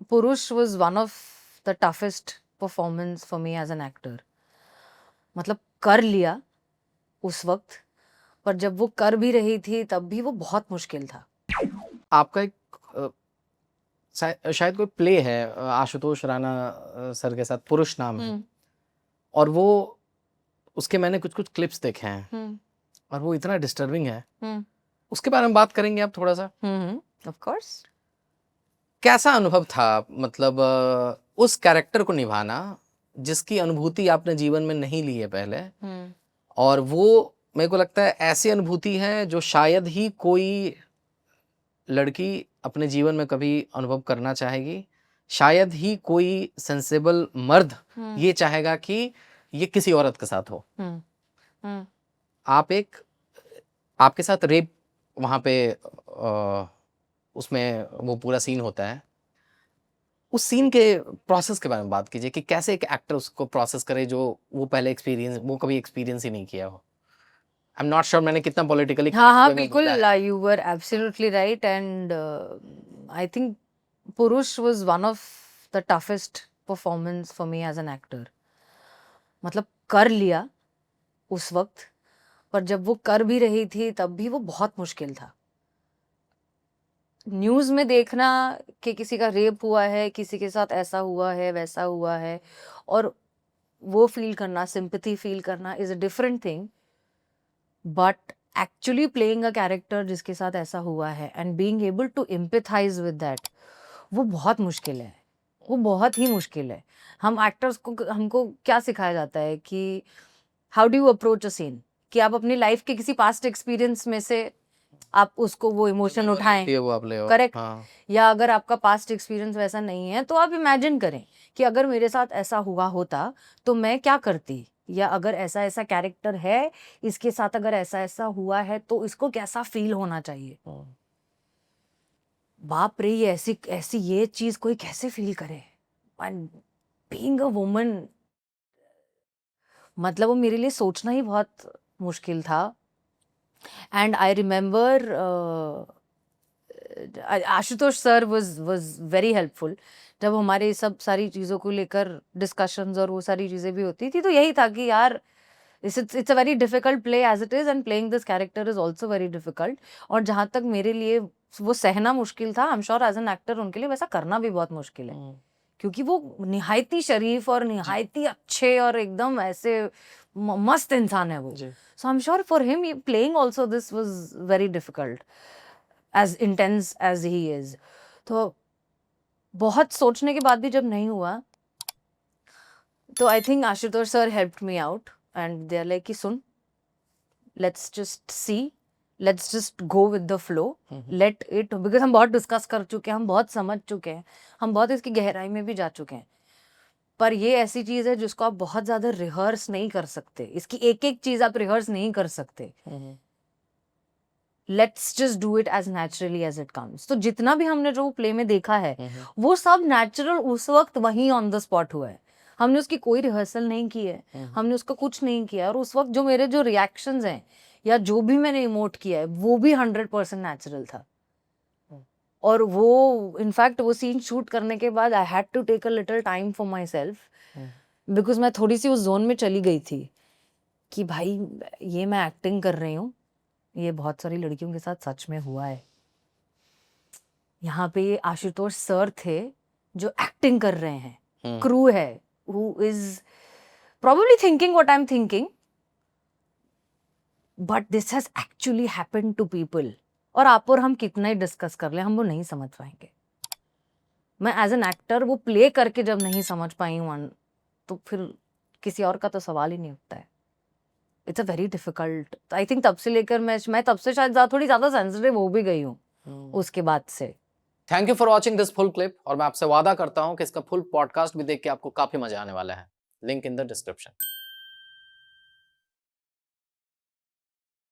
पुरुष was one of the toughest performance for me as an actor. मतलब कर लिया उस वक्त, पर जब वो कर भी रही थी तब भी वो बहुत मुश्किल था. आपका एक शायद कोई प्ले है आशुतोष राणा सर के साथ, पुरुष नाम है, और वो उसके मैंने कुछ कुछ क्लिप्स देखे हैं और वो इतना डिस्टर्बिंग है. उसके बारे में बात करेंगे आप थोड़ा सा? Of course. कैसा अनुभव था, मतलब उस कैरेक्टर को निभाना जिसकी अनुभूति आपने जीवन में नहीं ली है पहले, और वो मेरे को लगता है ऐसी अनुभूति है जो शायद ही कोई लड़की अपने जीवन में कभी अनुभव करना चाहेगी. शायद ही कोई सेंसेबल मर्द ये चाहेगा कि ये किसी औरत के साथ हो. आपके साथ रेप वहां पे उसमें वो पूरा सीन होता है. उस सीन के प्रोसेस के बारे में बात कीजिए कि कैसे एक एक्टर उसको प्रोसेस करे जो वो कभी एक्सपीरियंस ही नहीं किया हो. आई एम नॉट श्योर मैंने कितना पॉलिटिकली. हाँ, बिल्कुल, you were absolutely right, and I think पुरुष was one of the toughest performance for me as an actor. मतलब कर लिया उस वक्त, पर जब वो कर भी रही थी तब भी वो बहुत मुश्किल था. न्यूज़ में देखना कि किसी का रेप हुआ है, किसी के साथ ऐसा हुआ है, वैसा हुआ है, और वो फील करना, सिंपैथी फील करना is a different thing, but actually playing a character जिसके साथ ऐसा हुआ है and being able to empathise with that, वो बहुत मुश्किल है. वो बहुत ही मुश्किल है. हम एक्टर्स को, हमको क्या सिखाया जाता है कि how do you approach a scene, कि आप अपनी लाइफ के किसी पास्ट एक्सपीरियंस में से आप उसको वो इमोशन उठाएं, वो आप ले आओ. करेक्ट. हाँ. या अगर आपका पास्ट एक्सपीरियंस वैसा नहीं है तो आप इमेजिन करें कि अगर मेरे साथ ऐसा हुआ होता तो मैं क्या करती, या अगर ऐसा ऐसा कैरेक्टर है, इसके साथ अगर ऐसा ऐसा हुआ है तो इसको कैसा फील होना चाहिए. बाप रे, ये ऐसी ऐसी ये चीज कोई कैसे फील करे. एंड बीइंग अ वुमन, मतलब वो मेरे लिए सोचना ही बहुत मुश्किल था. And I remember Ashutosh sir was very helpful. जब हमारे सब सारी चीज़ों को लेकर डिस्कशंस और वो सारी चीज़ें भी होती थी, तो यही था कि यार it's a very difficult play as it is, and playing this character is also very difficult. और जहाँ तक मेरे लिए वो सहना मुश्किल था, I'm sure as an actor उनके लिए वैसा करना भी बहुत मुश्किल है, क्योंकि वो निहायती शरीफ और निहायती अच्छे और एकदम ऐसे मस्त इंसान है वो. So I'm sure for him playing also this was very difficult, as intense as he is. तो बहुत सोचने के बाद भी जब नहीं हुआ, तो I think Ashutosh sir helped me out and they are like कि सुन, let's just see, let's just go with the flow, let it, because हम बहुत डिस्कस कर चुके हैं, हम बहुत समझ चुके हैं, हम बहुत इसकी गहराई में भी जा चुके हैं. पर ये ऐसी चीज है जिसको आप बहुत ज्यादा रिहर्स नहीं कर सकते, इसकी एक एक चीज आप रिहर्स नहीं कर सकते. Let's just do it as naturally as it comes. तो जितना भी हमने जो प्ले में देखा है वो सब नेचुरल उस वक्त वहीं ऑन द स्पॉट हुआ है. हमने उसकी कोई रिहर्सल नहीं की है, हमने उसका कुछ नहीं किया, और उस वक्त जो मेरे जो रिएक्शंस हैं या जो भी मैंने इमोट किया है वो भी 100% नेचुरल था. और वो इनफैक्ट वो सीन शूट करने के बाद I had to take a little time for myself, because मैं थोड़ी सी उस जोन में चली गई थी कि भाई ये मैं एक्टिंग कर रही हूँ, ये बहुत सारी लड़कियों के साथ सच में हुआ है. यहाँ पे ये आशुतोष सर थे जो एक्टिंग कर रहे हैं, क्रू है who is probably thinking what I'm thinking, but this has actually happened to people. और आप और हम कितना ही डिस्कस कर ले, हम वो नहीं समझ पाएंगे. मैं एज एन एक्टर वो प्ले करके जब नहीं समझ पाई हूँ, तो फिर किसी और का तो सवाल ही नहीं उठता है. It's a very difficult. I think तब से लेकर मैं तब से शायद थोड़ी ज़्यादा सेंसिटिव हो भी गई हूँ उसके बाद से. Thank you for watching this full clip, और मैं आपसे वादा करता हूँ कि इसका फुल पॉडकास्ट भी देख के आपको काफी मजा आने वाला है. Link in the description.